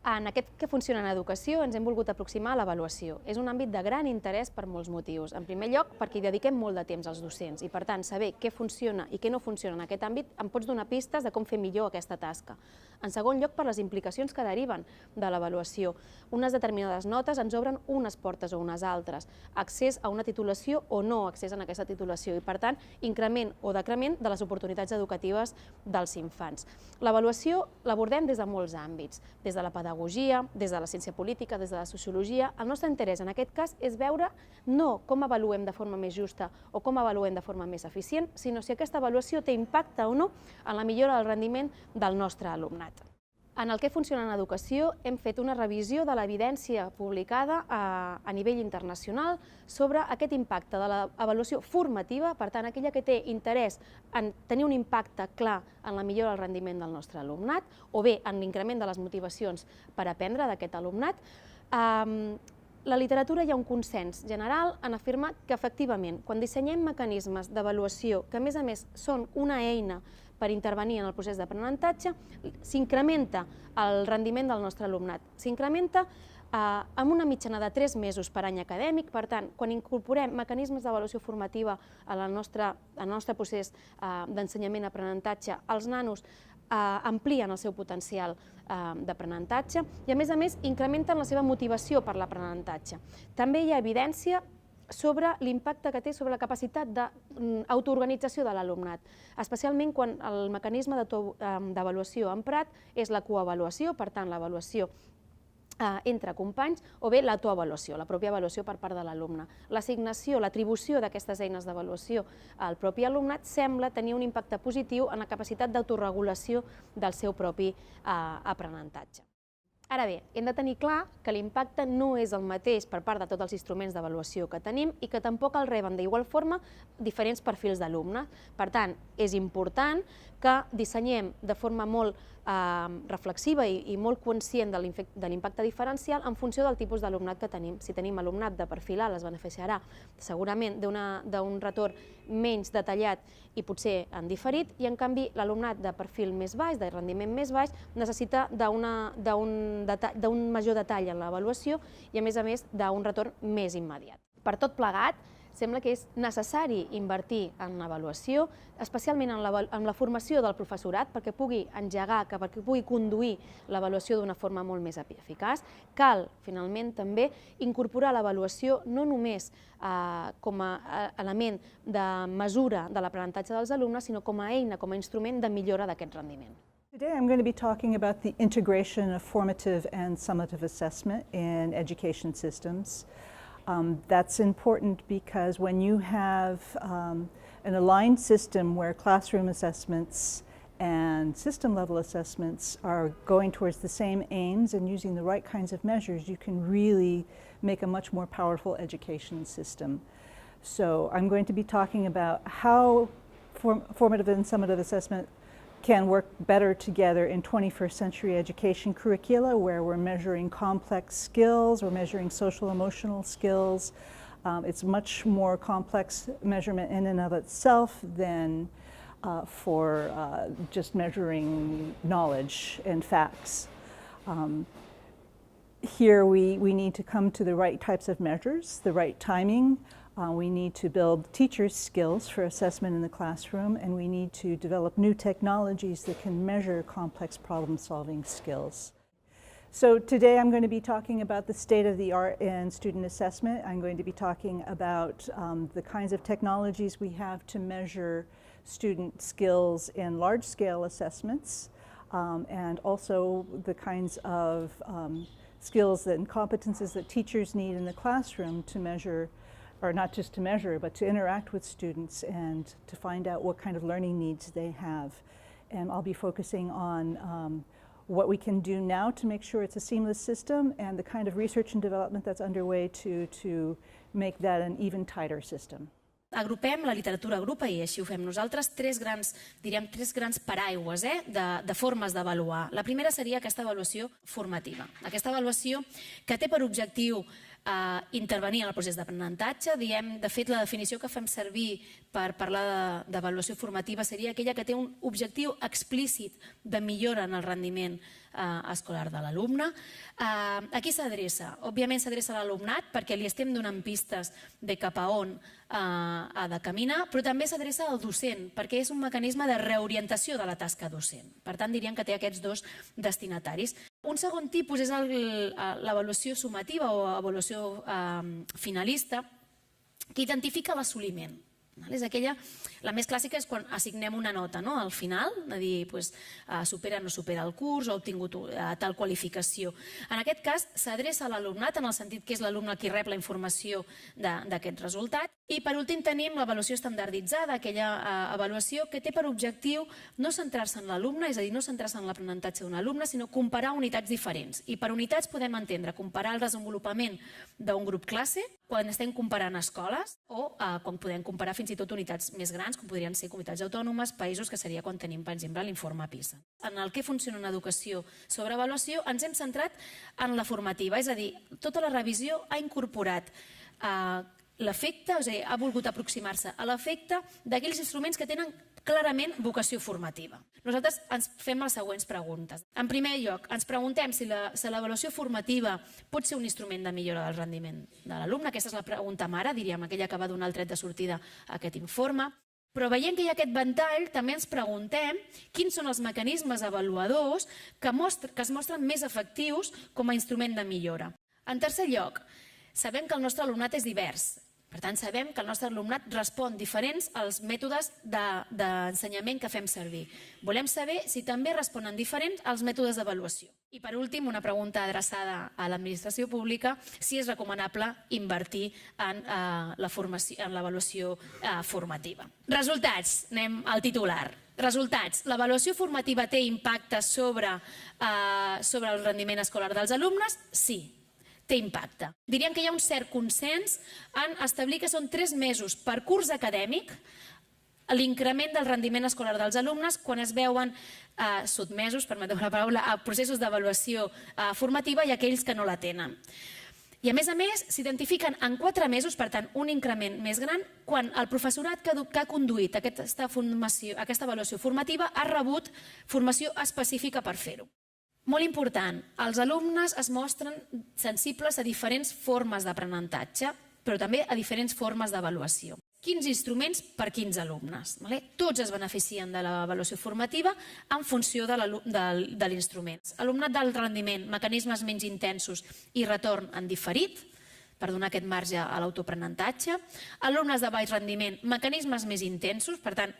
En aquest que funciona en educació ens hem volgut aproximar a l'avaluació. És un àmbit de gran interès per molts motius. En primer lloc, perquè hi dediquem molt de temps als docents i, per tant, saber què funciona i què no funciona en aquest àmbit em pots donar pistes de com fer millor aquesta tasca. En segon lloc, per les implicacions que deriven de l'avaluació. Unes determinades notes ens obren unes portes o unes altres, accés a una titulació o no accés a aquesta titulació i, per tant, increment o decrement de les oportunitats educatives dels infants. L'avaluació l'abordem des de molts àmbits, des de la pedagogia, des de la ciència política, des de la sociologia. El nostre interès en aquest cas és veure no com avaluem de forma més justa o com avaluem de forma més eficient, sinó si aquesta avaluació té impacte o no en la millora del rendiment del nostre alumnat. En el que funciona en educació hem fet una revisió de l'evidència publicada a nivell internacional sobre aquest impacte de l'avaluació formativa, per tant, aquella que té interès en tenir un impacte clar en la millora del rendiment del nostre alumnat o bé en l'increment de les motivacions per aprendre d'aquest alumnat. La literatura hi ha un consens general en afirmar que, efectivament, quan dissenyem mecanismes d'avaluació que, a més, són una eina per intervenir en el procés d'aprenentatge, s'incrementa el rendiment del nostre alumnat. S'incrementa amb una mitjana de 3 mesos per any acadèmic. Per tant, quan incorporem mecanismes d'avaluació formativa al nostre procés d'ensenyament-aprenentatge, els nanos amplien el seu potencial d'aprenentatge i, a més, incrementen la seva motivació per l'aprenentatge. També hi ha evidència sobre l'impacte que té sobre la capacitat d'autoorganització de l'alumnat, especialment quan el mecanisme d'avaluació emprat és la coavaluació, per tant, l'avaluació entre companys, o bé l'autoavaluació, la pròpia avaluació per part de l'alumne. L'assignació, l'atribució d'aquestes eines d'avaluació al propi alumnat sembla tenir un impacte positiu en la capacitat d'autoregulació del seu propi aprenentatge. Ara bé, hem de tenir clar que l'impacte no és el mateix per part de tots els instruments d'avaluació que tenim i que tampoc el reben d'igual forma diferents perfils d'alumnes. Per tant, és important que dissenyem de forma molt reflexiva i molt conscient de l'impacte diferencial en funció del tipus d'alumnat que tenim. Si tenim alumnat de perfil A, es beneficiarà segurament d'un retorn menys detallat i potser en diferit, i en canvi l'alumnat de perfil més baix, de rendiment més baix, necessita d'un major detall en l'avaluació i, a més, d'un retorn més immediat. Per tot plegat, sembla que és necessari invertir en l'avaluació, especialment en la formació del professorat, perquè pugui engegar, perquè pugui conduir l'avaluació d'una forma molt més eficaç. Cal, finalment, també incorporar l'avaluació no només com a element de mesura de l'aprenentatge dels alumnes, sinó com a eina, com a instrument de millora d'aquest rendiment. Today I'm going to be talking about the integration of formative and summative assessment in education systems. That's important because when you have an aligned system where classroom assessments and system level assessments are going towards the same aims and using the right kinds of measures, you can really make a much more powerful education system. So I'm going to be talking about how formative and summative assessment can work better together in 21st century education curricula, where we're measuring complex skills, we're measuring social emotional skills. It's much more complex measurement in and of itself than for just measuring knowledge and facts. Here we need to come to the right types of measures, the right timing. We need to build teachers' skills for assessment in the classroom, and we need to develop new technologies that can measure complex problem-solving skills. So today I'm going to be talking about the state of the art in student assessment. I'm going to be talking about the kinds of technologies we have to measure student skills in large-scale assessments, and also the kinds of skills and competences that teachers need in the classroom to measure, or not just to measure, but to interact with students and to find out what kind of learning needs they have. And I'll be focusing on what we can do now to make sure it's a seamless system and the kind of research and development that's underway to make that an even tighter system. Agrupem, la literatura agrupa, i així ho fem nosaltres, tres grans paraigües de formes d'avaluar. La primera seria aquesta avaluació formativa. Aquesta avaluació que té per objectiu intervenir en el procés d'aprenentatge. De fet, la definició que fem servir per parlar d'avaluació formativa seria aquella que té un objectiu explícit de millora en el rendiment escolar de l'alumne. A qui s'adreça? Òbviament s'adreça a l'alumnat perquè li estem donant pistes de cap a on ha de caminar, però també s'adreça al docent perquè és un mecanisme de reorientació de la tasca docent. Per tant, diríem que té aquests dos destinataris. Un segon tipus és l'avaluació sumativa o avaluació finalista, que identifica l'assoliment. És aquella, la més clàssica és quan assignem una nota al final, de dir supera o no supera el curs o ha obtingut tal qualificació. En aquest cas s'adreça a l'alumnat en el sentit que és l'alumne qui rep la informació d'aquest resultat. I per últim tenim l'avaluació estandarditzada, aquella avaluació que té per objectiu no centrar-se en l'alumne, és a dir, no centrar-se en l'aprenentatge d'un alumne, sinó comparar unitats diferents. I per unitats podem entendre comparar el desenvolupament d'un grup classe quan estem comparant escoles o quan podem comparar fins i tot unitats més grans, com podrien ser comunitats autònomes, països, que seria quan tenim, per exemple, l'informe PISA. En el que funciona una educació sobre avaluació ens hem centrat en la formativa, és a dir, tota la revisió ha incorporat l'efecte, és a dir, ha volgut aproximar-se a l'efecte d'aquells instruments que tenen clarament vocació formativa. Nosaltres ens fem les següents preguntes. En primer lloc, ens preguntem si l'avaluació formativa pot ser un instrument de millora del rendiment de l'alumne. Aquesta és la pregunta mare, diríem, aquella que va donar el tret de sortida a aquest informe. Però veient que hi ha aquest ventall, també ens preguntem quins són els mecanismes avaluadors que es mostren més efectius com a instrument de millora. En tercer lloc, sabem que el nostre alumnat és divers. Per tant, sabem que el nostre alumnat respon diferents als mètodes d'ensenyament que fem servir. Volem saber si també responen diferents als mètodes d'avaluació. I per últim, una pregunta adreçada a l'administració pública, si és recomanable invertir en l'avaluació formativa. Resultats, anem al titular. Resultats. L'avaluació formativa té impacte sobre el rendiment escolar dels alumnes? Sí. Té impacte. Diríem que hi ha un cert consens en establir que són 3 mesos per curs acadèmic l'increment del rendiment escolar dels alumnes quan es veuen sotmesos, permeteu la paraula, a processos d'avaluació formativa i aquells que no la tenen. I a més, s'identifiquen en 4 mesos, per tant, un increment més gran, quan el professorat que ha conduït aquesta avaluació formativa ha rebut formació específica per fer-ho. Molt important, els alumnes es mostren sensibles a diferents formes d'aprenentatge, però també a diferents formes d'avaluació. Quins instruments per quins alumnes? Tots es beneficien de l'avaluació formativa en funció de l'instrument. Alumnat d'alt rendiment, mecanismes menys intensos i retorn en diferit, per donar aquest marge a l'autoaprenentatge. Alumnes de baix rendiment, mecanismes més intensos, per tant,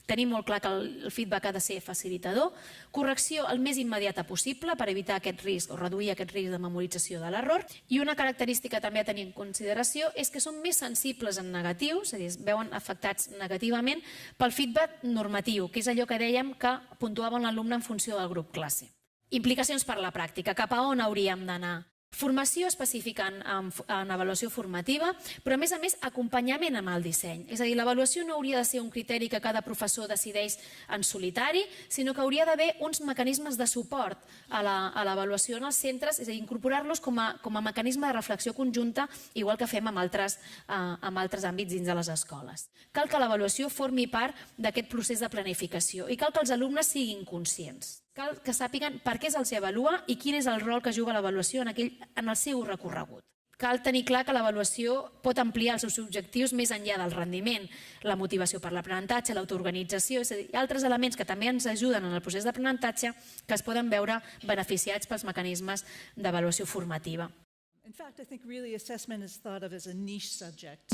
tenim molt clar que el feedback ha de ser facilitador, correcció el més immediata possible per evitar aquest risc o reduir aquest risc de memorització de l'error, i una característica també a tenir en consideració és que són més sensibles en negatiu, és a dir, es veuen afectats negativament pel feedback normatiu, que és allò que dèiem que puntuaven l'alumne en funció del grup classe. Implicacions per la pràctica, cap a on hauríem d'anar? Formació específica en avaluació formativa, però a més acompanyament amb el disseny. És a dir, l'avaluació no hauria de ser un criteri que cada professor decideix en solitari, sinó que hauria d'haver uns mecanismes de suport a l'avaluació en els centres, és a dir, incorporar-los com a mecanisme de reflexió conjunta, igual que fem amb altres àmbits dins de les escoles. Cal que l'avaluació formi part d'aquest procés de planificació i cal que els alumnes siguin conscients. Cal que sàpiguen per què se'ls avalua i quin és el rol que juga l'avaluació en el seu recorregut. Cal tenir clar que l'avaluació pot ampliar els seus objectius més enllà del rendiment, la motivació per l'aprenentatge, l'autoorganització, és a dir, altres elements que també ens ajuden en el procés d'aprenentatge que es poden veure beneficiats pels mecanismes d'avaluació formativa.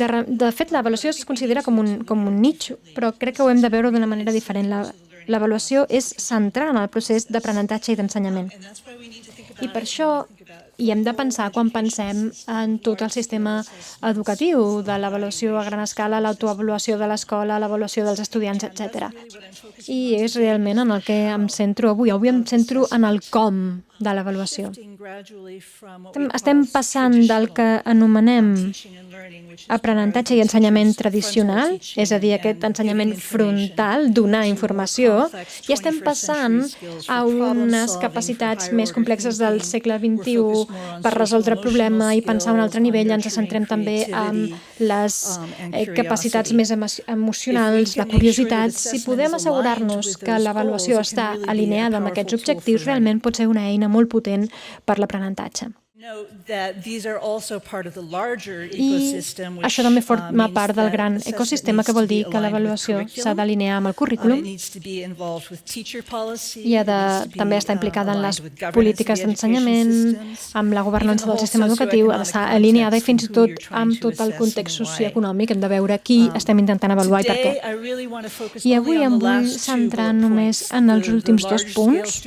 De fet, l'avaluació es considera com un nicho, però crec que ho hem de veure d'una manera diferent. L'avaluació és central en el procés d'aprenentatge i d'ensenyament. I per això hi hem de pensar quan pensem en tot el sistema educatiu, de l'avaluació a gran escala, l'autoavaluació de l'escola, l'avaluació dels estudiants, etc. I és realment en el que em centro avui. Avui em centro en el com de l'avaluació. Estem passant del que anomenem aprenentatge i ensenyament tradicional, és a dir, aquest ensenyament frontal, donar informació, i estem passant a unes capacitats més complexes del segle XXI per resoldre el problema i pensar a un altre nivell. Ens centrem també en les capacitats més emocionals, la curiositat. Si podem assegurar-nos que l'avaluació està alineada amb aquests objectius, realment pot ser una eina molt potent per l'aprenentatge. I això també forma part del gran ecosistema, que vol dir que l'avaluació s'ha d'alinear amb el currículum i ha de també estar implicada en les polítiques d'ensenyament, amb la governança del sistema educatiu, ha d'estar alineada i fins i tot amb tot el context socioeconòmic. Hem de veure qui estem intentant avaluar i per què. I avui em vull centrar només en els últims 2 punts,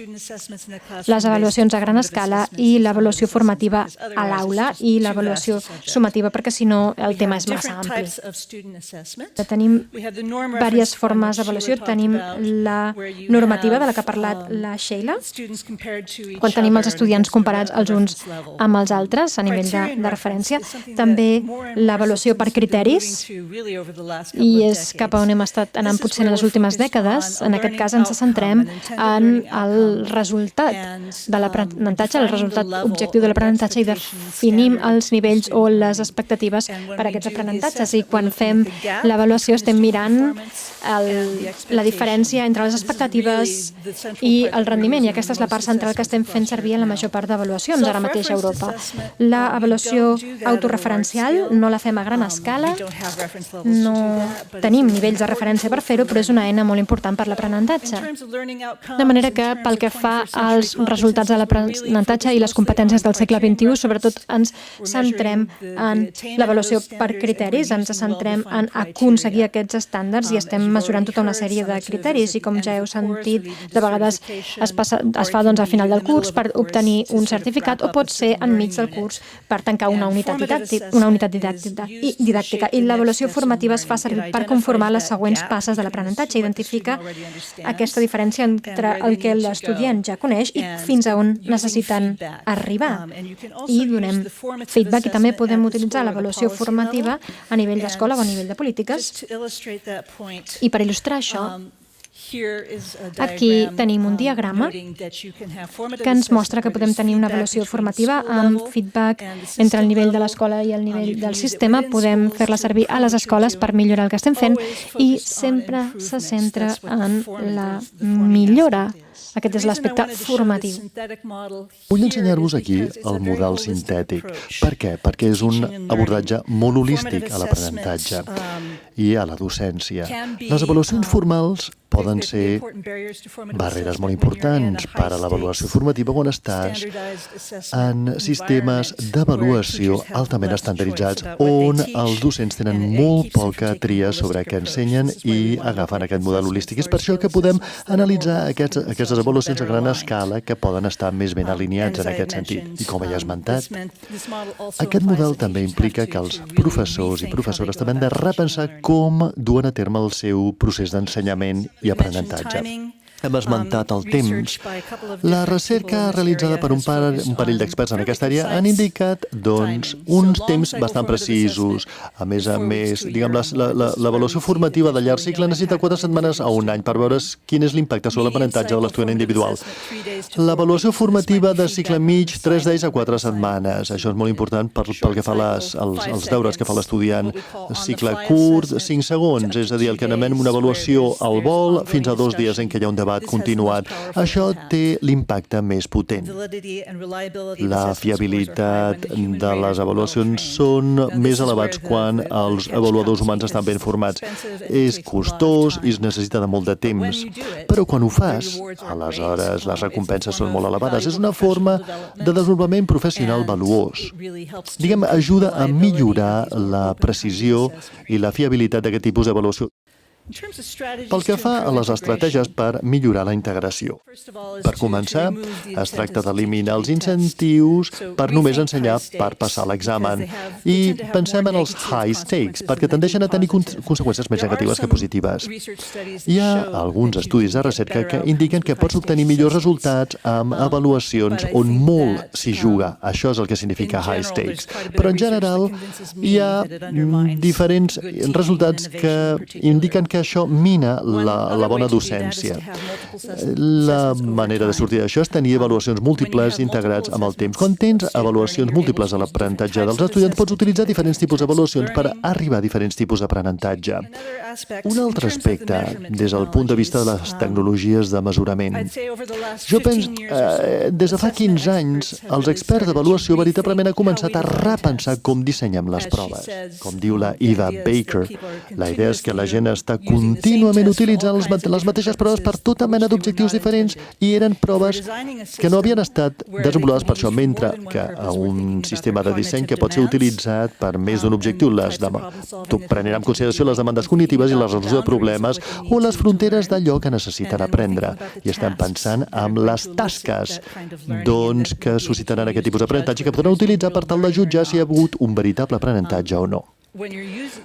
les avaluacions a gran escala i l'avaluació formativa a l'aula i l'avaluació sumativa, perquè si no el tema és massa ampli. Tenim diverses formes d'avaluació. Tenim la normativa de la que ha parlat la Sheila, quan tenim els estudiants comparats els uns amb els altres a nivell de referència. També l'avaluació per criteris, i és cap a on hem estat anant potser en les últimes dècades. En aquest cas ens centrem en el resultat de l'aprenentatge, el resultat objectiu de l'aprenentatge, i definim els nivells o les expectatives per a aquests aprenentatges. I quan fem l'avaluació estem mirant la diferència entre les expectatives i el rendiment, i aquesta és la part central que estem fent servir en la major part d'avaluacions ara mateix a Europa. L'avaluació autorreferencial no la fem a gran escala, no tenim nivells de referència per fer-ho, però és una eina molt important per l'aprenentatge. De manera que pel que fa als resultats de l'aprenentatge i les competències del segle XXI, sobretot ens centrem en l'avaluació per criteris, ens centrem en aconseguir aquests estàndards i estem mesurant tota una sèrie de criteris, i com ja heu sentit, de vegades es fa al final del curs per obtenir un certificat, o pot ser enmig del curs per tancar una unitat didàctica. I l'avaluació formativa es fa servir per conformar les següents passes de l'aprenentatge, identifica aquesta diferència entre el que l'estudiant ja coneix i fins a on necessiten arribar. I donem feedback, i també podem utilitzar l'avaluació formativa a nivell d'escola o a nivell de polítiques. I per il·lustrar això, aquí tenim un diagrama que ens mostra que podem tenir una avaluació formativa amb feedback entre el nivell de l'escola i el nivell del sistema. Podem fer-la servir a les escoles per millorar el que estem fent, i sempre se centra en la millora. Aquest és l'aspecte formatiu. Vull ensenyar-vos aquí el model sintètic. Per què? Perquè és un abordatge molt holístic a l'aprenentatge i a la docència. Les avaluacions formals poden ser barreres molt importants per a l'avaluació formativa quan estàs en sistemes d'avaluació altament estandarditzats, on els docents tenen molt poca tria sobre què ensenyen i agafen aquest model holístic. És per això que podem analitzar aquestes avaluacions a gran escala que poden estar més ben alineats en aquest sentit. I com ja he esmentat, aquest model també implica que els professors i professores també han de repensar com duen a terme el seu procés d'ensenyament i aprenentatge. Hem esmentat el temps. La recerca realitzada per un parell d'experts en aquesta àrea han indicat, doncs, uns temps bastant precisos. A més, l'avaluació formativa de llarg cicle necessita 4 setmanes a un any per veure quin és l'impacte sobre l'aprenentatge de l'estudiant individual. L'avaluació formativa de cicle mig, 3 d'ells a 4 setmanes. Això és molt important pel que fa als deures que fa l'estudiant. Cicle curt, 5 segons, és a dir, el que anomenem una avaluació al vol, fins a 2 dies en què hi ha un debat continuat. Això té l'impacte més potent. La fiabilitat de les avaluacions són més elevats quan els avaluadors humans estan ben formats. És costós i es necessita de molt de temps. Però quan ho fas, aleshores les recompenses són molt elevades. És una forma de desenvolupament professional valuós. Ajuda a millorar la precisió i la fiabilitat d'aquest tipus d'avaluació. Pel que fa a les estratègies per millorar la integració. Per començar, es tracta d'eliminar els incentius per només ensenyar per passar l'examen. I pensem en els high stakes, perquè tendeixen a tenir conseqüències més negatives que positives. Hi ha alguns estudis de recerca que indiquen que pots obtenir millors resultats amb avaluacions on molt s'hi juga. Això és el que significa high stakes. Però en general hi ha diferents resultats que indiquen que això mina la bona docència. La manera de sortir d'això és tenir avaluacions múltiples integrats amb el temps. Quan tens avaluacions múltiples a l'aprenentatge dels estudiants, pots utilitzar diferents tipus d'avaluacions per arribar a diferents tipus d'aprenentatge. Un altre aspecte, des del punt de vista de les tecnologies de mesurament. Jo penso, des de fa 15 anys, els experts d'avaluació veritablement han començat a repensar com dissenyem les proves. Com diu la Eva Baker, la idea és que la gent està contínuament utilitzant les mateixes proves per tota mena d'objectius diferents i eren proves que no havien estat desenvolupades per això, mentre que un sistema de disseny que pot ser utilitzat per més d'un objectiu, prenent en consideració les demandes cognitives i la resolució de problemes o les fronteres d'allò que necessiten aprendre. I estem pensant en les tasques que suscitaran aquest tipus d'aprenentatge que podran utilitzar per tal de jutjar si hi ha hagut un veritable aprenentatge o no.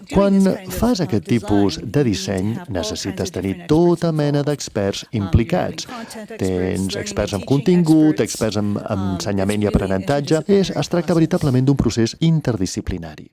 Quan fas aquest tipus de disseny, necessites tenir tota mena d'experts implicats. Tens experts en contingut, experts en ensenyament i aprenentatge. Es tracta veritablement d'un procés interdisciplinari.